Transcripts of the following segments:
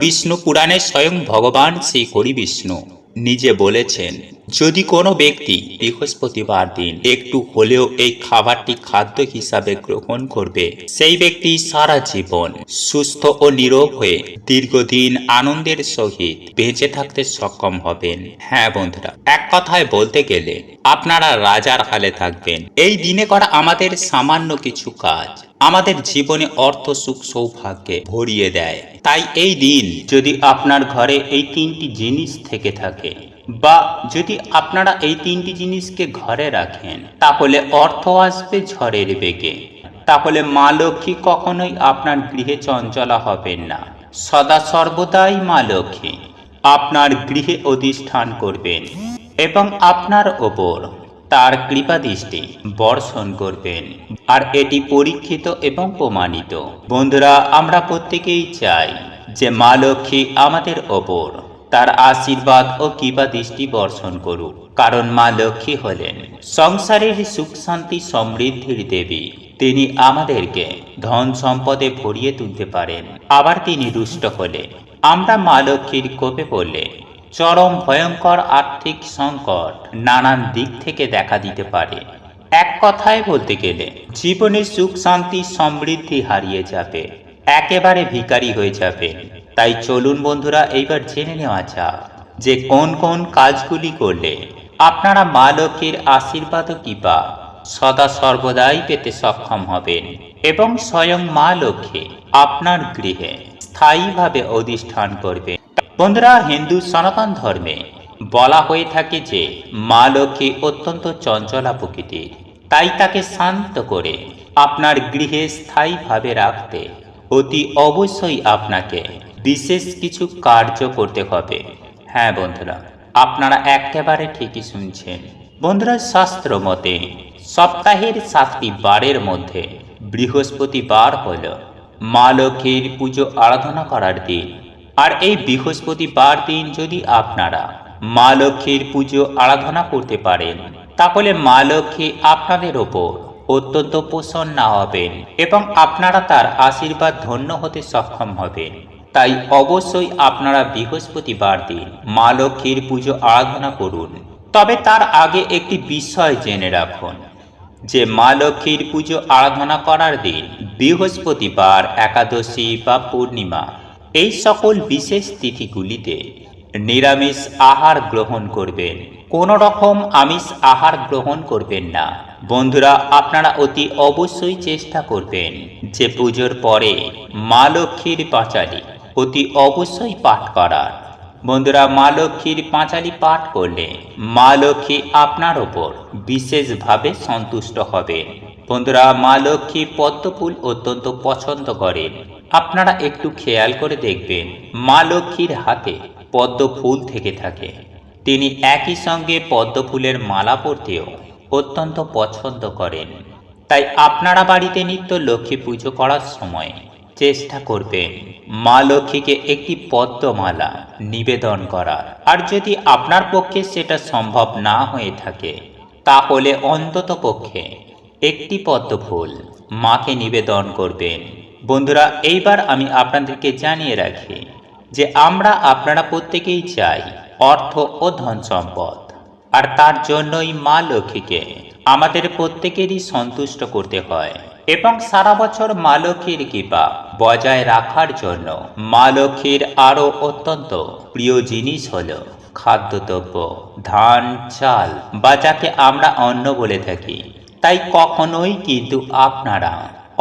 বিষ্ণু পুরাণে স্বয়ং ভগবান শ্রী হরি বিষ্ণু নিজে বলেছেন, যদি কোনো ব্যক্তি বৃহস্পতিবার দিন একটু হলেও এই খাবারটি খাদ্য হিসাবে গ্রহণ করবে, সেই ব্যক্তি সারা জীবন সুস্থ ও নিরোগ হয়ে দীর্ঘদিন আনন্দের সহিত বেঁচে থাকতে সক্ষম হবেন। হ্যাঁ বন্ধুরা, এক কথায় বলতে গেলে আপনারা রাজার হালে থাকবেন। এই দিনে করা আমাদের সামান্য কিছু কাজ আমাদের জীবনে অর্থ, সুখ, সৌভাগ্যে ভরিয়ে দেয়। তাই এই দিন যদি আপনার ঘরে এই তিনটি জিনিস থেকে থাকে, বা যদি আপনারা এই তিনটি জিনিসকে ঘরে রাখেন, তাহলে অর্থ আসবে ঝড়ের বেগে। তাহলে মা লক্ষ্মী কখনোই আপনার গৃহে চঞ্চলা হবেন না। সদা সর্বদাই মা লক্ষ্মী আপনার গৃহে অধিষ্ঠান করবেন এবং আপনার ওপর তার কৃপা দৃষ্টি বর্ষণ করবেন। আর এটি পরীক্ষিত এবং প্রমাণিত। বন্ধুরা, আমরা প্রত্যেকেই চাই যে মা লক্ষ্মী আমাদের ওপর তার আশীর্বাদ ও কৃপা দৃষ্টি বর্ষণ করুক। কারণ মা লক্ষ্মী হলেন সংসারের সুখ, শান্তি, সমৃদ্ধির দেবী। তিনি আমাদেরকে ধন সম্পদে ভরিয়ে তুলতে পারেন। আবার তিনি রুষ্ট হলে, আমরা মা লক্ষ্মীর কোপে পড়লে চরম ভয়ঙ্কর আর্থিক সংকট নানান দিক থেকে দেখা দিতে পারে। এক কথায় বলতে গেলে জীবনে সুখ, শান্তি, সমৃদ্ধি হারিয়ে যাবে, একেবারে ভিখারি হয়ে যাবে। তাই চলুন বন্ধুরা, এইবার জেনে নেওয়া যাক যে কোন কোন কাজগুলি করলে আপনারা মা লক্ষ্মীর আশীর্বাদ ও কৃপা সদা সর্বদাই পেতে সক্ষম হবেন এবং স্বয়ং মা লক্ষ্মী আপনার গৃহে স্থায়ীভাবে অধিষ্ঠান করবে। বন্ধুরা, হিন্দু সনাতন ধর্মে বলা হয়ে থাকে যে মা লক্ষ্মী অত্যন্ত চঞ্চলা প্রকৃতির। তাই তাকে শান্ত করে আপনার গৃহে স্থায়ীভাবে রাখতে অতি অবশ্যই আপনাকে বিশেষ কিছু কার্য করতে হবে। হ্যাঁ বন্ধুরা, আপনারা একেবারে ঠিকই শুনছেন। বন্ধুরা, শাস্ত্র মতে সপ্তাহের 7টি বারের মধ্যে বৃহস্পতিবার হল মা লক্ষ্মীর পুজো আরাধনা করার দিন। আর এই বৃহস্পতিবার দিন যদি আপনারা মা লক্ষ্মীর পুজো আরাধনা করতে পারেন, তাহলে মা লক্ষ্মী আপনাদের ওপর অত্যন্ত প্রসন্ন হবেন এবং আপনারা তার আশীর্বাদ ধন্য হতে সক্ষম হবেন। তাই অবশ্যই আপনারা বৃহস্পতিবার দিন মা লক্ষ্মীর পুজো আরাধনা করুন। তবে তার আগে একটি বিষয় জেনে রাখুন যে মা লক্ষ্মীর পুজো আরাধনা করার দিন বৃহস্পতিবার, একাদশী বা পূর্ণিমা, এই সকল বিশেষ তিথিগুলিতে নিরামিষ আহার গ্রহণ করবেন। কোনো রকম আমিষ আহার গ্রহণ করবেন না। বন্ধুরা, আপনারা অতি অবশ্যই চেষ্টা করবেন যে পুজোর পরে মা লক্ষ্মীর পাঁচালী অতি অবশ্যই পাঠ করার। বন্ধুরা, মা লক্ষ্মীর পাঁচালী পাঠ করলে মা লক্ষ্মী আপনার ওপর বিশেষভাবে সন্তুষ্ট হবেন। বন্ধুরা, মা লক্ষ্মী পদ্মফুল অত্যন্ত পছন্দ করেন। আপনারা একটু খেয়াল করে দেখবেন, মা লক্ষ্মীর হাতে পদ্ম ফুল থেকে থাকে। তিনি একই সঙ্গে পদ্ম ফুলের মালা পরতেও অত্যন্ত পছন্দ করেন। তাই আপনারা বাড়িতে নিত্য লক্ষ্মী পুজো করার সময় চেষ্টা করবেন মা লক্ষ্মীকে একটি পদ্মমালা নিবেদন করার। আর যদি আপনার পক্ষে সেটা সম্ভব না হয়ে থাকে, তাহলে অন্তত পক্ষে একটি পদ্ম ফুল মাকে নিবেদন করবেন। বন্ধুরা, এইবার আমি আপনাদেরকে জানিয়ে রাখি যে আপনারা প্রত্যেকেই চাই অর্থ ও ধন সম্পদ। আর তার জন্যই মা লক্ষ্মীকে আমাদের প্রত্যেকেরই সন্তুষ্ট করতে হয় এবং সারা বছর মা লক্ষ্মীর কৃপা বজায় রাখার জন্য মা লক্ষ্মীর আরও অত্যন্ত প্রিয় জিনিস হল খাদ্যদ্রব্য, ধান, চাল, বা যাকে আমরা অন্ন বলে থাকি। তাই কখনোই কিন্তু আপনারা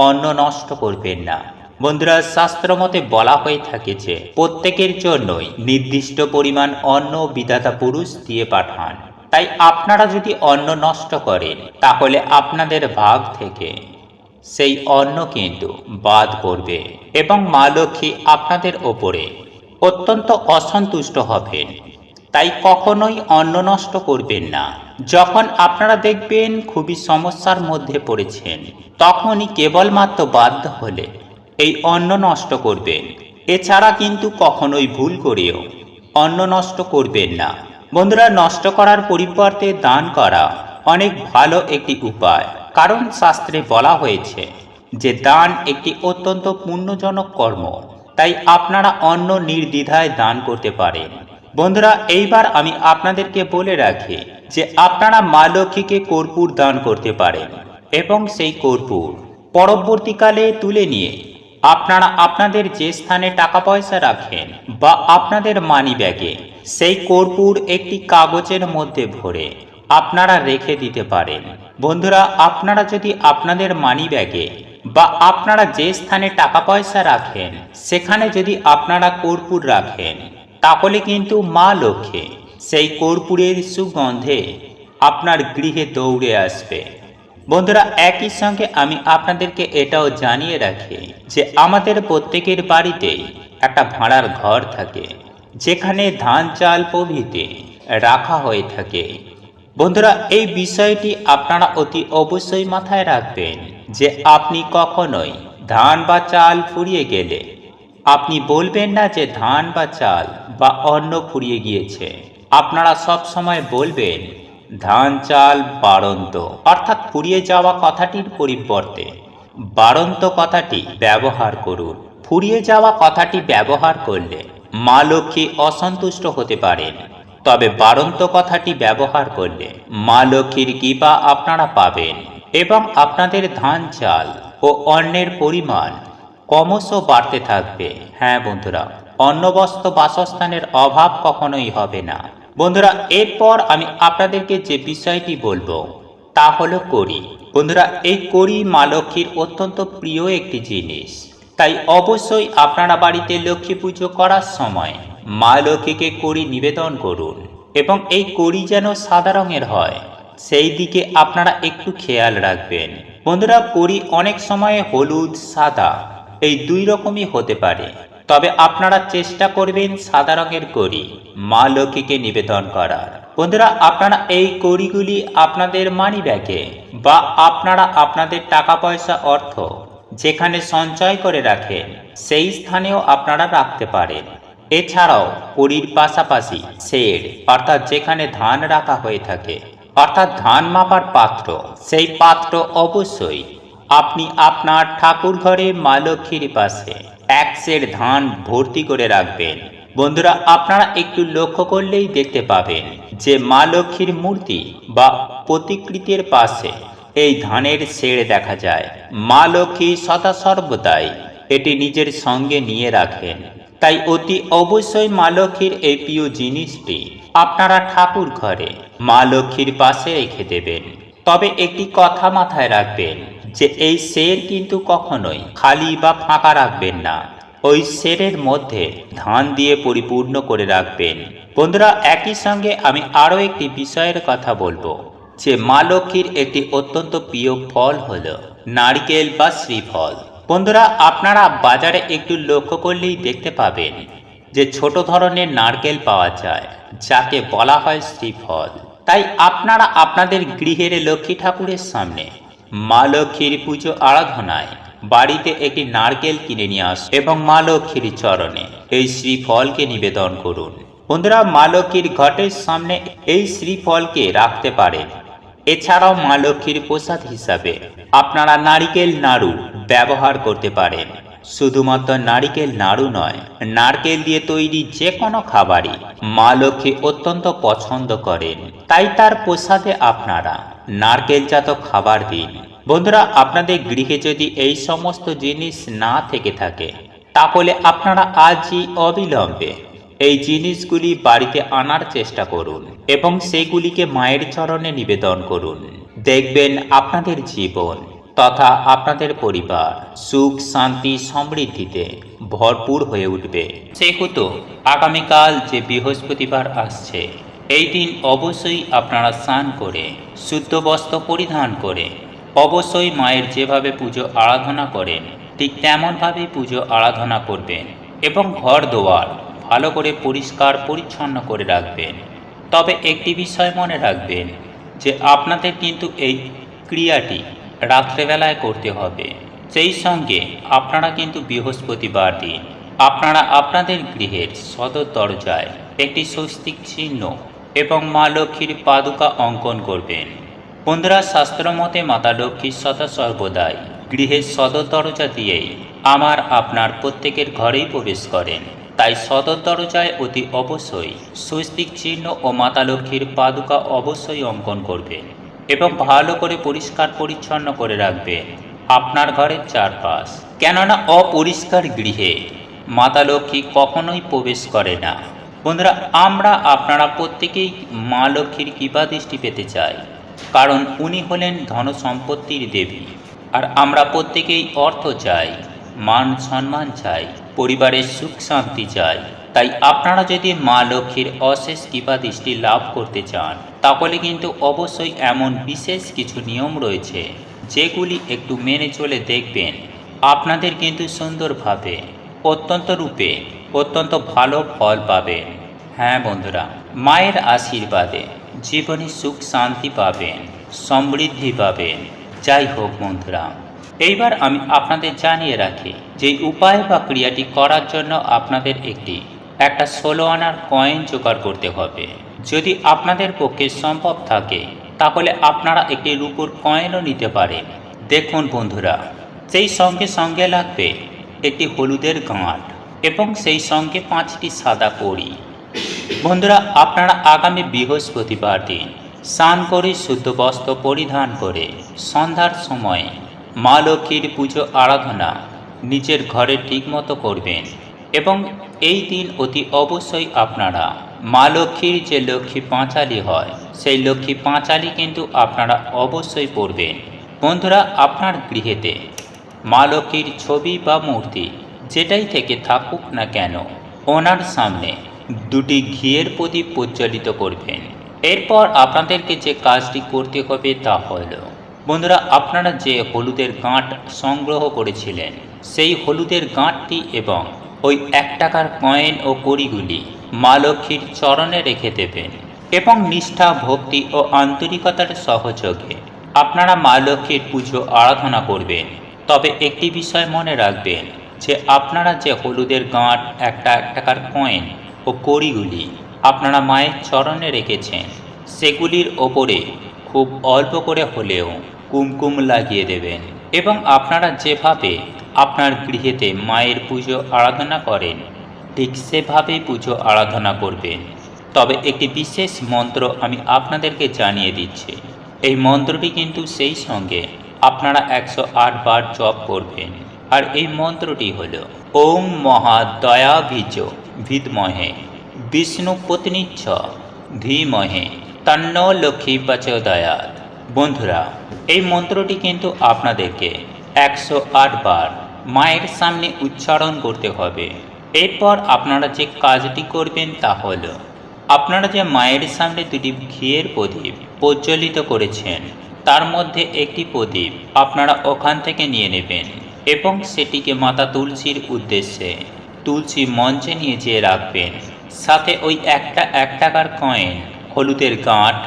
অন্ন নষ্ট করবেন না। বন্ধুরা, শাস্ত্র মতে বলা হয়ে থাকে যে প্রত্যেকের জন্যই নির্দিষ্ট পরিমাণ অন্ন বিধাতা পুরুষ দিয়ে পাঠান। তাই আপনারা যদি অন্ন নষ্ট করেন, তাহলে আপনাদের ভাগ থেকে সেই অন্ন কিন্তু বাদ পড়বে এবং মা লক্ষ্মী আপনাদের ওপরে অত্যন্ত অসন্তুষ্ট হবেন। তাই কখনোই অন্ন নষ্ট করবেন না। যখন আপনারা দেখবেন খুবই সমস্যার মধ্যে পড়েছেন, তখনই কেবলমাত্র বাধ্য হলে এই অন্ন নষ্ট করবেন। এছাড়া কিন্তু কখনোই ভুল করেও অন্ন নষ্ট করবেন না। বন্ধুরা, নষ্ট করার পরিবর্তে দান করা অনেক ভালো একটি উপায়। কারণ শাস্ত্রে বলা হয়েছে যে দান একটি অত্যন্ত পুণ্যজনক কর্ম। তাই আপনারা অন্ন নির্দ্বিধায় দান করতে পারেন। বন্ধুরা, এইবার আমি আপনাদেরকে বলে রাখি যে আপনারা মা লক্ষ্মীকে কর্পূর দান করতে পারেন এবং সেই কর্পূর পরবর্তীকালে তুলে নিয়ে আপনারা আপনাদের যে স্থানে টাকা পয়সা রাখেন বা আপনাদের মানি ব্যাগে সেই কর্পূর একটি কাগজের মধ্যে ভরে আপনারা রেখে দিতে পারেন। বন্ধুরা, আপনারা যদি আপনাদের মানি ব্যাগে বা আপনারা যে স্থানে টাকা পয়সা রাখেন সেখানে যদি আপনারা কর্পূর রাখেন, তাহলে কিন্তু মা লক্ষ্মী সেই কর্পূরের সুগন্ধে আপনার গৃহে দৌড়ে আসবে। বন্ধুরা, একই সঙ্গে আমি আপনাদেরকে এটাও জানিয়ে রাখি যে আমাদের প্রত্যেকের বাড়িতেই একটা ভাড়ার ঘর থাকে, যেখানে ধান চাল প্রভৃতি রাখা হয়ে থাকে। বন্ধুরা, এই বিষয়টি আপনারা অতি অবশ্যই মাথায় রাখবেন যে আপনি কখনোই ধান বা চাল ফুরিয়ে গেলে আপনি বলবেন না যে ধান বা চাল বা অন্ন ফুরিয়ে গিয়েছে। আপনারা সব সময় বলবেন ধান চাল বাড়ন্ত, অর্থাৎ ফুরিয়ে যাওয়া কথাটির পরিবর্তে বাড়ন্ত কথাটি ব্যবহার করুন। ফুরিয়ে যাওয়া কথাটি ব্যবহার করলে মা লক্ষ্মী অসন্তুষ্ট হতে পারেন, তবে বাড়ন্ত কথাটি ব্যবহার করলে মা লক্ষ্মীর কৃপা আপনারা পাবেন এবং আপনাদের ধান চাল ও অন্নের পরিমাণ ক্রমশ বাড়তে থাকবে। হ্যাঁ বন্ধুরা, অন্ন বস্ত্র বাসস্থানের অভাব কখনোই হবে না। বন্ধুরা, এরপর আমি আপনাদেরকে যে বিষয়টি বলবো তা হলো কড়ি। বন্ধুরা, এই কড়ি মা লক্ষ্মীর অত্যন্ত প্রিয় একটি জিনিস, তাই অবশ্যই আপনারা বাড়িতে লক্ষ্মী পুজো করার সময় মা লক্ষ্মীকে কড়ি নিবেদন করুন এবং এই কড়ি যেন সাদা রঙের হয় সেই দিকে আপনারা একটু খেয়াল রাখবেন। বন্ধুরা, কড়ি অনেক সময় হলুদ সাদা এই দুই রকমই হতে পারে, তবে আপনারা চেষ্টা করবেন সাদা রঙের কড়ি মা লক্ষ্মীকে নিবেদন করার। বন্ধুরা, আপনারা এই কড়িগুলি আপনাদের মানি ব্যাগে বা আপনারা আপনাদের টাকা পয়সা অর্থ যেখানে সঞ্চয় করে রাখেন সেই স্থানেও আপনারা রাখতে পারেন। এছাড়াও কড়ির পাশাপাশি শেড, অর্থাৎ যেখানে ধান রাখা হয়ে থাকে, অর্থাৎ ধান মাপার পাত্র, সেই পাত্র অবশ্যই আপনি আপনার ঠাকুর ঘরে মা লক্ষ্মীর পাশে এক সের ধান ভর্তি করে রাখবেন। বন্ধুরা, আপনারা একটু লক্ষ্য করলেই দেখতে পাবেন যে মা লক্ষ্মীর মূর্তি বা প্রতিকৃতির পাশে এই ধানের সেড় দেখা যায়। মা লক্ষ্মী সদা সর্বদাই এটি নিজের সঙ্গে নিয়ে রাখেন, তাই অতি অবশ্যই মা লক্ষ্মীর এই প্রিয় জিনিসটি আপনারা ঠাকুর ঘরে মা লক্ষ্মীর পাশে রেখে দেবেন। তবে একটি কথা মাথায় রাখবেন যে এই সের কিন্তু কখনোই খালি বা ফাঁকা রাখবেন না, ওই সেরের মধ্যে ধান দিয়ে পরিপূর্ণ করে রাখবেন। বন্ধুরা, একই সঙ্গে আমি আরও একটি বিষয়ের কথা বলবো যে মা লক্ষ্মীর একটি অত্যন্ত প্রিয় ফল হলো নারকেল বা শ্রীফল। বন্ধুরা, আপনারা বাজারে একটু লক্ষ্য করলেই দেখতে পাবেন যে ছোট ধরনের নারকেল পাওয়া যায়, যাকে বলা হয় শ্রীফল। তাই আপনারা আপনাদের গৃহের লক্ষ্মী ঠাকুরের সামনে মা লক্ষ্মীর পুজো আরাধনায় বাড়িতে একটি নারকেল কিনে নিয়ে আসুন এবং মা লক্ষ্মীর চরণে এই শ্রীফলকে নিবেদন করুন। বন্ধুরা, মা লক্ষ্মীর ঘটের সামনে এই শ্রীফলকে রাখতে পারেন। এছাড়াও মা লক্ষ্মীর প্রসাদ হিসাবে আপনারা নারিকেল নাড়ু ব্যবহার করতে পারেন। শুধুমাত্র নারিকেল নাড়ু নয়, নারকেল দিয়ে তৈরি যে কোনো খাবারই মা লক্ষ্মী অত্যন্ত পছন্দ করেন, তাই তার প্রসাদে আপনারা নারকেলজাত খাবার দিন। বন্ধুরা, আপনাদের গৃহে যদি এই সমস্ত জিনিস না থেকে থাকে, তাহলে আপনারা আজই অবিলম্বে এই জিনিসগুলি বাড়িতে আনার চেষ্টা করুন এবং সেগুলিকে মায়ের চরণে নিবেদন করুন। দেখবেন আপনাদের জীবন তথা আপনাদের পরিবার সুখ শান্তি সমৃদ্ধিতে ভরপুর হয়ে উঠবে। সেহেতু আগামীকাল যে বৃহস্পতিবার আসছে, এই দিন অবশ্যই আপনারা স্নান করে শুদ্ধ বস্ত্র পরিধান করে অবশ্যই মায়ের যেভাবে পুজো আরাধনা করেন ঠিক তেমনভাবে পুজো আরাধনা করবেন এবং ঘর দোয়ার ভালো করে পরিষ্কার পরিচ্ছন্ন করে রাখবেন। তবে একটি বিষয় মনে রাখবেন যে আপনাদের কিন্তু এই ক্রিয়াটি রাত্রেবেলায় করতে হবে। সেই সঙ্গে আপনারা কিন্তু বৃহস্পতিবার দিন আপনারা আপনাদের গৃহের সদর দরজায় একটি স্বস্তিক চিহ্ন এবং মা লক্ষ্মীর পাদুকা অঙ্কন করবেন। বন্ধুরা, শাস্ত্র মতে মাতা লক্ষ্মী সদা সর্বদাই গৃহের সদর দরজা দিয়েই আমার আপনার প্রত্যেকের ঘরেই প্রবেশ করেন। তাই সদর দরজায় অতি অবশ্যই স্বস্তিক চিহ্ন ও মাতা লক্ষ্মীর পাদুকা অবশ্যই অঙ্কন করবেন এবং ভালো করে পরিষ্কার পরিচ্ছন্ন করে রাখবেন আপনার ঘরের চারপাশ। কেননা অপরিষ্কার গৃহে মাতা লক্ষ্মী কখনোই প্রবেশ করে না। বন্ধুরা, আমরা আপনারা প্রত্যেকেই মা লক্ষ্মীর কৃপা দৃষ্টি পেতে চাই, কারণ উনি হলেন ধন সম্পত্তির দেবী। আর আমরা প্রত্যেকেই অর্থ চাই, মান সম্মান চাই, পরিবারের সুখ শান্তি চাই। তাই আপনারা যদি মা লক্ষ্মীর অশেষ কৃপা দৃষ্টি লাভ করতে চান, তাহলে কিন্তু অবশ্যই এমন বিশেষ কিছু নিয়ম রয়েছে যেগুলি একটু মেনে চলে দেখবেন, আপনাদের কিন্তু সুন্দরভাবে অত্যন্ত ভালো ফল পাবেন। হ্যাঁ বন্ধুরা, মায়ের আশীর্বাদে জীবনে সুখ শান্তি পাবেন, সমৃদ্ধি পাবেন। যাই হোক বন্ধুরা, এইবার আমি আপনাদের জানিয়ে রাখি যে উপায় বা ক্রিয়াটি করার জন্য আপনাদের একটা 16 আনার কয়েন জোগাড় করতে হবে। যদি আপনাদের পক্ষে সম্ভব থাকে তাহলে আপনারা একটি রূপোর কয়েনও নিতে পারেন। দেখুন বন্ধুরা, সেই সঙ্গে লাগবে একটি হলুদের গাঁট এবং সেই সঙ্গে 5টি সাদা কড়ি। বন্ধুরা, আপনারা আগামী বৃহস্পতিবার দিন স্নান করে শুদ্ধ বস্ত্র পরিধান করে সন্ধ্যার সময় মা লক্ষ্মীর পুজো আরাধনা নিজের ঘরে ঠিকমতো করবেন এবং এই দিন অতি অবশ্যই আপনারা মা লক্ষ্মীর যে লক্ষ্মী পাঁচালী হয় সেই লক্ষ্মী পাঁচালী কিন্তু আপনারা অবশ্যই পড়বেন। বন্ধুরা, আপনার গৃহেতে মা লক্ষ্মীর ছবি বা মূর্তি যেটাই থেকে থাকুক না কেন, ওনার সামনে 2টি ঘিয়ের প্রদীপ প্রজ্বলিত করবেন। এরপর আপনাদেরকে যে কাজটি করতে হবে তা হল, বন্ধুরা, আপনারা যে হলুদের গাঁট সংগ্রহ করেছিলেন সেই হলুদের গাঁটটি এবং ওই 1 টাকার কয়েন ও কড়িগুলি মা লক্ষ্মীর চরণে রেখে দেবেন এবং নিষ্ঠা, ভক্তি ও আন্তরিকতার সহযোগে আপনারা মা লক্ষ্মীর পুজো আরাধনা করবেন। তবে একটি বিষয় মনে রাখবেন যে আপনারা যে হলুদের গাঁট, 1 টাকার কয়েন ও কড়িগুলি আপনারা মায়ের চরণে রেখেছেন, সেগুলির ওপরে খুব অল্প করে হলেও কুমকুম লাগিয়ে দেবেন এবং আপনারা যেভাবে আপনার গৃহেতে মায়ের পুজো আরাধনা করেন ঠিক সেভাবেই পুজো আরাধনা করবেন। তবে একটি বিশেষ মন্ত্র আমি আপনাদেরকে জানিয়ে দিচ্ছি। এই মন্ত্রটি কিন্তু সেই সঙ্গে আপনারা 108 বার জপ করবেন। আর এই মন্ত্রটি হল ওম মহাদয়াবীজ বিদ্মহে বিষ্ণু পত্নীচ্ছ ধীমহে তন্ন লক্ষ্মী প্রচোদয়াৎ। বন্ধুরা, এই মন্ত্রটি কিন্তু আপনাদেরকে 108 বার মায়ের সামনে উচ্চারণ করতে হবে। এরপর আপনারা যে কাজটি করবেন তা হল, আপনারা যে মায়ের সামনে 2টি ঘিয়ের প্রদীপ প্রজ্বলিত করেছেন তার মধ্যে একটি প্রদীপ আপনারা ওখান থেকে নিয়ে নেবেন এবং সেটিকে মাতা তুলসীর উদ্দেশ্যে তুলসী মঞ্চে নিয়ে যেয়ে রাখবেন। সাথে ওই 1 টাকার কয়েন, হলুদের গাঁট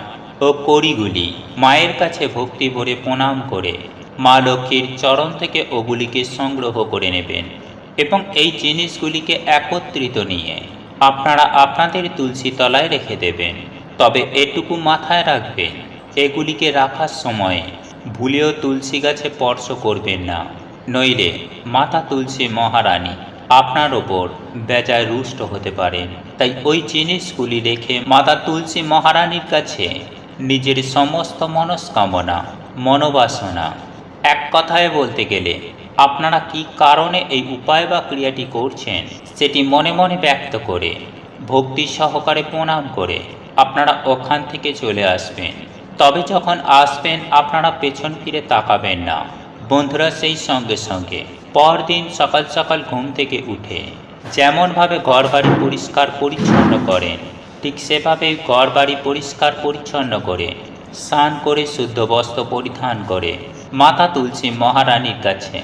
ও কড়িগুলি মায়ের কাছে ভক্তি ভরে প্রণাম করে মা লক্ষ্মীর চরণ থেকে ওগুলিকে সংগ্রহ করে নেবেন এবং এই জিনিসগুলিকে একত্রিত নিয়ে আপনারা আপনাদের তুলসী তলায় রেখে দেবেন। তবে এটুকু মাথায় রাখবেন, এগুলিকে রাখার সময় ভুলেও তুলসী গাছে স্পর্শ করবেন না, নইলে মাতা তুলসী মহারানী আপনার ওপর বেজায় রুষ্ট হতে পারেন। তাই ওই জিনিসগুলি রেখে মাতা তুলসী মহারানীর কাছে নিজের সমস্ত মনস্কামনা, মনোবাসনা, এক কথায় বলতে গেলে আপনারা কি কারণে এই উপায় বা ক্রিয়াটি করছেন সেটি মনে মনে ব্যক্ত করে ভক্তি সহকারে প্রণাম করে আপনারা ওখান থেকে চলে আসবেন। তবে যখন আসবেন আপনারা পেছন ফিরে তাকাবেন না। বন্ধুরা, সেই সঙ্গে পরদিন সকাল সকাল ঘুম থেকে উঠে যেমনভাবে ঘরবাড়ি পরিষ্কার পরিচ্ছন্ন করেন ঠিক সেভাবেই ঘরবাড়ি পরিষ্কার পরিচ্ছন্ন করে স্নান করে শুদ্ধ বস্ত্র পরিধান করে মাতা তুলসী মহারানীর কাছে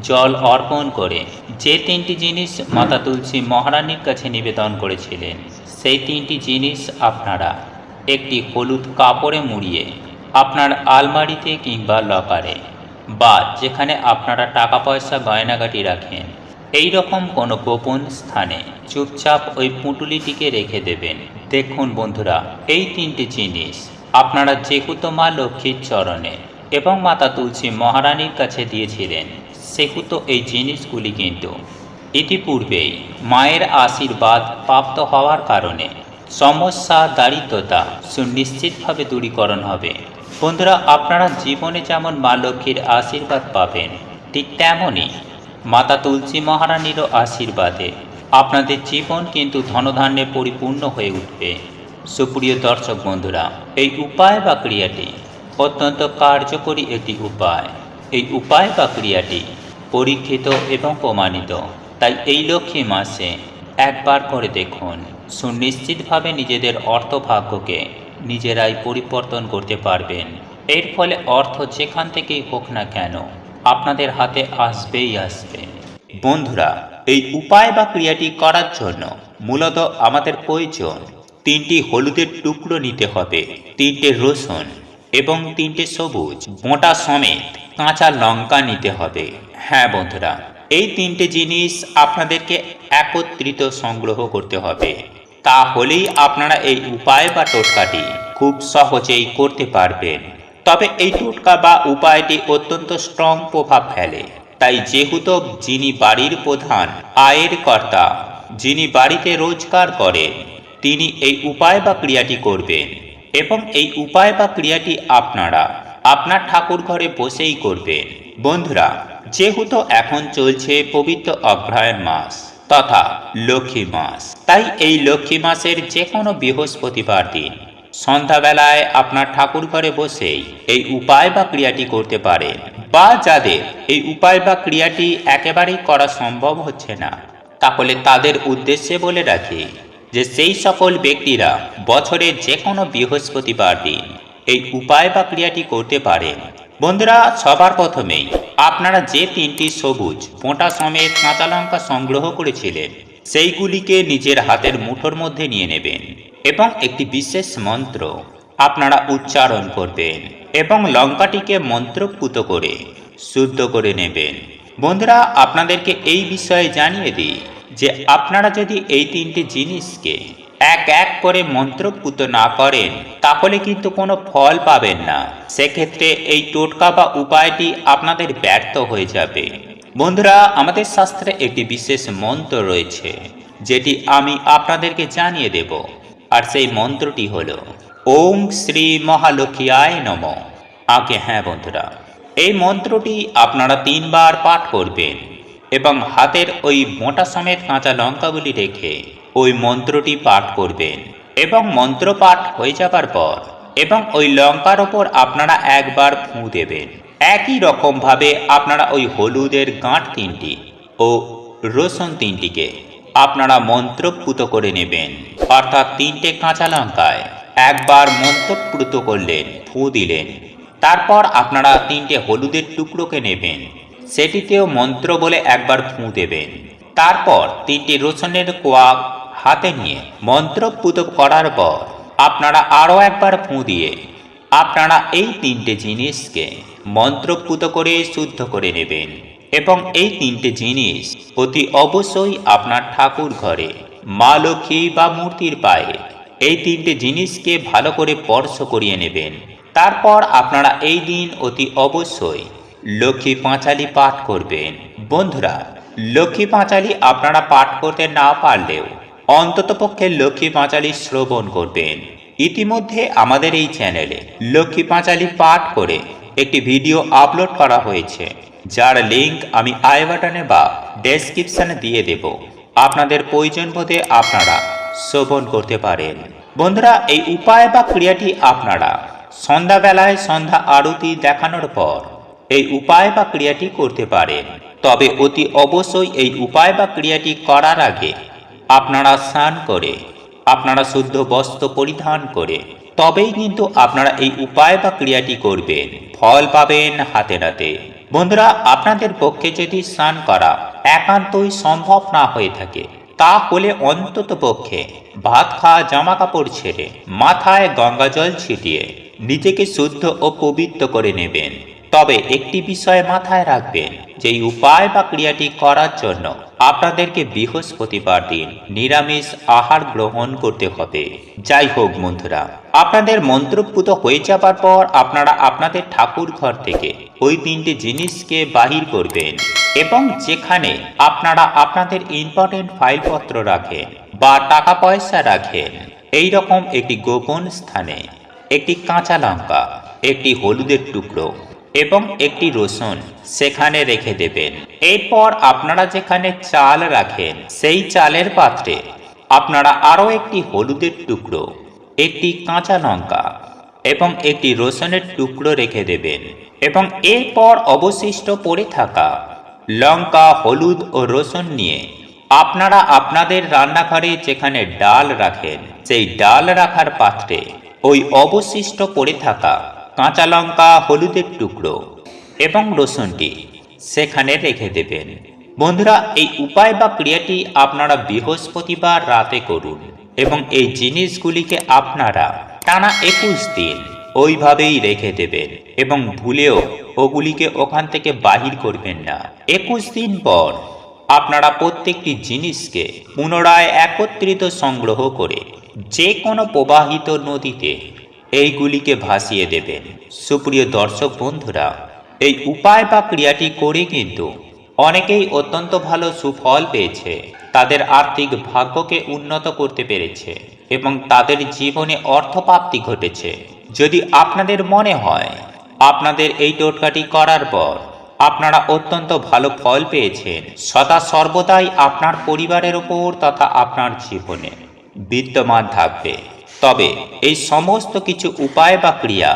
জল অর্পণ করে যে 3টি জিনিস মাতা তুলসী মহারানীর কাছে নিবেদন করেছিলেন সেই 3টি জিনিস আপনারা একটি হলুদ কাপড়ে মুড়িয়ে আপনার আলমারিতে কিংবা লকারে বা যেখানে আপনারা টাকা পয়সা গয়নাগাটি রাখেন এই রকম কোনো গোপন স্থানে চুপচাপ ওই পুঁটুলিটিকে রেখে দেবেন। দেখুন বন্ধুরা, এই 3টি জিনিস আপনারা যেহেতু মা লক্ষ্মীর চরণে এবং মাতা তুলসী মহারানীর কাছে দিয়েছিলেন, সেহেতু এই জিনিসগুলি কিন্তু ইতিপূর্বেই মায়ের আশীর্বাদ প্রাপ্ত হওয়ার কারণে সমস্যা দারিদ্রতা সুনিশ্চিতভাবে দূরীকরণ হবে। বন্ধুরা, আপনারা জীবনে যেমন মা লক্ষ্মীর আশীর্বাদ পাবেন, ঠিক তেমনই মাতা তুলসী মহারানীরও আশীর্বাদে আপনাদের জীবন কিন্তু ধনধান্যে পরিপূর্ণ হয়ে উঠবে। সুপ্রিয় দর্শক বন্ধুরা, এই উপায় বা ক্রিয়াটি অত্যন্ত কার্যকরী একটি উপায়। এই উপায় বা ক্রিয়াটি পরীক্ষিত এবং প্রমাণিত, তাই এই লক্ষ্মী মাসে একবার করে দেখুন, সুনিশ্চিতভাবে নিজেদের অর্থভাগ্যকে নিজেরাই পরিবর্তন করতে পারবেন। এর ফলে অর্থ যেখান থেকেই হোক না কেন আপনাদের হাতে আসবেই আসবে। বন্ধুরা, এই উপায় বা ক্রিয়াটি করার জন্য মূলত আমাদের প্রয়োজন 3টি হলুদের টুকরো নিতে হবে, 3টে রসুন এবং 3টে সবুজ মোটা সমেত কাঁচা লঙ্কা নিতে হবে। হ্যাঁ বন্ধুরা, এই 3টে জিনিস আপনাদেরকে একত্রিত সংগ্রহ করতে হবে, তাহলেই আপনারা এই উপায় বা টোটকাটি খুব সহজেই করতে পারবেন। তবে এই টোটকা বা উপায়টি অত্যন্ত স্ট্রং প্রভাব ফেলে, তাই যেহেতু যিনি বাড়ির প্রধান আয়ের কর্তা, যিনি বাড়িতে রোজগার করেন, তিনি এই উপায় বা ক্রিয়াটি করবেন। এবং এই উপায় বা ক্রিয়াটি আপনারা আপনার ঠাকুর ঘরে বসেই করবেন। বন্ধুরা, যেহেতু এখন চলছে পবিত্র অগ্রহায়ণ মাস তথা লক্ষ্মী মাস, তাই এই লক্ষ্মী মাসের যে কোনো বৃহস্পতিবার দিন সন্ধ্যাবেলায় আপনার ঠাকুর ঘরে বসেই এই উপায় বা ক্রিয়াটি করতে পারেন। বা যাদের এই উপায় বা ক্রিয়াটি একেবারেই করা সম্ভব হচ্ছে না, তাহলে তাদের উদ্দেশ্যে বলে রাখি যে সেই সকল ব্যক্তিরা বছরের যে কোনো বৃহস্পতিবার দিন এই উপায় বা ক্রিয়াটি করতে পারেন। বন্ধুরা, সবার প্রথমেই আপনারা যে 3টি সবুজ মোটা সমেত কাঁচা লঙ্কা সংগ্রহ করেছিলেন, সেইগুলিকে নিজের হাতের মুঠোর মধ্যে নিয়ে নেবেন এবং একটি বিশেষ মন্ত্র আপনারা উচ্চারণ করবেন এবং লঙ্কাটিকে মন্ত্রপুত করে শুদ্ধ করে নেবেন। বন্ধুরা, আপনাদেরকে এই বিষয়ে জানিয়ে দিই যে আপনারা যদি এই 3টে জিনিসকে এক এক করে মন্ত্রপুত না করেন, তাহলে কিন্তু কোনো ফল পাবেন না। সেক্ষেত্রে এই টোটকা বা উপায়টি আপনাদের ব্যর্থ হয়ে যাবে। বন্ধুরা, আমাদের শাস্ত্রে একটি বিশেষ মন্ত্র রয়েছে, যেটি আমি আপনাদেরকে জানিয়ে দেব। আর সেই মন্ত্রটি হলো ওম শ্রী মহালক্ষ্মীয়ায় নমঃ। আগে হ্যাঁ বন্ধুরা, এই মন্ত্রটি আপনারা 3বার পাঠ করবেন এবং হাতের ওই মোটা সমেত কাঁচা লঙ্কাগুলি রেখে ওই মন্ত্রটি পাঠ করবেন এবং মন্ত্র পাঠ হয়ে যাবার পর এবং ওই লঙ্কার ওপর আপনারা একবার ফুঁ দেবেন। একই রকমভাবে আপনারা ওই হলুদের গাঁট 3টি ও রসুন 3টিকে আপনারা মন্ত্রপুত করে নেবেন। অর্থাৎ 3টে কাঁচা লঙ্কায় একবার মন্ত্রপুত করলেন, ফুঁ দিলেন। তারপর আপনারা 3টে হলুদের টুকরোকে নেবেন, সেটিতেও মন্ত্র বলে একবার ফুঁ দেবেন। তারপর 3টি রসুনের কোয়া হাতে নিয়ে মন্ত্রপুত করার পর আপনারা আরও একবার ফুঁ দিয়ে আপনারা এই 3টে জিনিসকে মন্ত্রপুত করে শুদ্ধ করে নেবেন। এবং এই 3টে জিনিস অতি অবশ্যই আপনার ঠাকুর ঘরে মা লক্ষ্মী বা মূর্তির পায়ে এই 3টে জিনিসকে ভালো করে স্পর্শ করিয়ে নেবেন। তারপর আপনারা এই দিন অতি অবশ্যই লক্ষ্মী পাঁচালী পাঠ করবেন। বন্ধুরা, লক্ষ্মী পাঁচালী আপনারা পাঠ করতে না পারলেও অন্ততপক্ষে লক্ষ্মী পাঁচালী শ্রবণ করবেন। ইতিমধ্যে আমাদের এই চ্যানেলে লক্ষ্মী পাঁচালী পাঠ করে একটি ভিডিও আপলোড করা হয়েছে, যার লিঙ্ক আমি আই বাটনে বা ডেসক্রিপশনে দিয়ে দেব। আপনাদের প্রয়োজন বোধে আপনারা শ্রবণ করতে পারেন। বন্ধুরা, এই উপায় বা ক্রিয়াটি আপনারা সন্ধ্যাবেলায় সন্ধ্যা আরতি দেখানোর পর এই উপায় বা ক্রিয়াটি করতে পারেন। তবে অতি অবশ্যই এই উপায় বা ক্রিয়াটি করার আগে আপনারা স্নান করে আপনারা শুদ্ধ বস্ত্র পরিধান করে তবেই কিন্তু আপনারা এই উপায় বা ক্রিয়াটি করবেন। ফল পাবেন হাতে নাতে। বন্ধুরা, আপনাদের পক্ষে যদি স্নান করা একান্তই সম্ভব না হয়ে থাকে, তাহলে অন্তত পক্ষে ভাত খাওয়া জামা কাপড় ছেড়ে মাথায় গঙ্গা জল ছিটিয়ে নিজেকে শুদ্ধ ও পবিত্র করে নেবেন। তবে একটি বিষয় মাথায় রাখবেন যে এই উপায় বা ক্রিয়াটি করার জন্য আপনাদেরকে বৃহস্পতিবার দিন নিরামিষ আহার গ্রহণ করতে হবে। যাই হোক বন্ধুরা, আপনাদের মন্ত্রপুত হয়ে যাবার পর আপনারা আপনাদের ঠাকুর ঘর থেকে ওই 3টি জিনিসকে বাহির করবেন এবং যেখানে আপনারা আপনাদের ইম্পর্টেন্ট ফাইলপত্র রাখেন বা টাকা পয়সা রাখেন এই রকম একটি গোপন স্থানে একটি কাঁচা লঙ্কা, একটি হলুদের টুকরো এবং একটি রসুন সেখানে রেখে দেবেন। এরপর আপনারা যেখানে চাল রাখেন সেই চালের পাত্রে আপনারা আরও একটি হলুদের টুকরো, একটি কাঁচা লঙ্কা এবং একটি রসুনের টুকরো রেখে দেবেন এবং এরপর অবশিষ্ট পড়ে থাকা লঙ্কা, হলুদ ও রসুন নিয়ে আপনারা আপনাদের রান্নাঘরে যেখানে ডাল রাখেন সেই ডাল রাখার পাত্রে ওই অবশিষ্ট পড়ে থাকা কাঁচা লঙ্কা, হলুদের টুকরো এবং রসুনটি সেখানে রেখে দেবেন। বন্ধুরা, এই উপায় বা ক্রিয়াটি আপনারা বৃহস্পতিবার রাতে করুন এবং এই জিনিসগুলিকে আপনারা টানা 21 দিন ওইভাবেই রেখে দেবেন এবং ভুলেও ওগুলিকে ওখান থেকে বাহির করবেন না। 21 দিন পর আপনারা প্রত্যেকটি জিনিসকে পুনরায় একত্রিত সংগ্রহ করে যে কোনো প্রবাহিত নদীতে এইগুলিকে ভাসিয়ে দেবেন। সুপ্রিয় দর্শক বন্ধুরা, এই উপায় বা ক্রিয়াটি করে কিন্তু অনেকেই অত্যন্ত ভালো সুফল পেয়েছে, তাদের আর্থিক ভাগ্যকে উন্নত করতে পেরেছে এবং তাদের জীবনে অর্থপ্রাপ্তি ঘটেছে। যদি আপনাদের মনে হয় আপনাদের এই টোটকাটি করার পর আপনারা অত্যন্ত ভালো ফল পেয়েছেন, সদা সর্বদাই আপনার পরিবারের ওপর তথা আপনার জীবনে বিদ্যমান থাকবে, তবে এই সমস্ত কিছু উপায় বা ক্রিয়া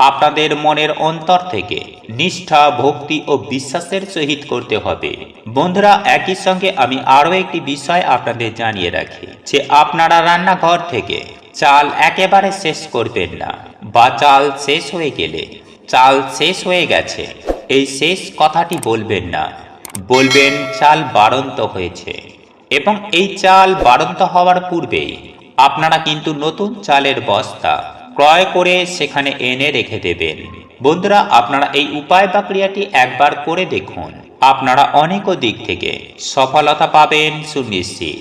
আপনাদের মনের অন্তর থেকে নিষ্ঠা, ভক্তি ও বিশ্বাসের সহিত করতে হবে। বন্ধুরা, একই সঙ্গে আমি আরও একটি বিষয় আপনাদের জানিয়ে রাখি যে আপনারা রান্নাঘর থেকে চাল একেবারে শেষ করবেন না বা চাল শেষ হয়ে গেলে চাল শেষ হয়ে গেছে এই শেষ কথাটি বলবেন না, বলবেন চাল বাড়ন্ত হয়েছে এবং এই চাল বাড়ন্ত হওয়ার পূর্বেই আপনারা কিন্তু নতুন চালের বস্তা ক্রয় করে সেখানে এনে রেখে দেবেন। বন্ধুরা, আপনারা এই উপায় বা ক্রিয়াটি একবার করে দেখুন, আপনারা অনেক দিক থেকে সফলতা পাবেন সুনিশ্চিত।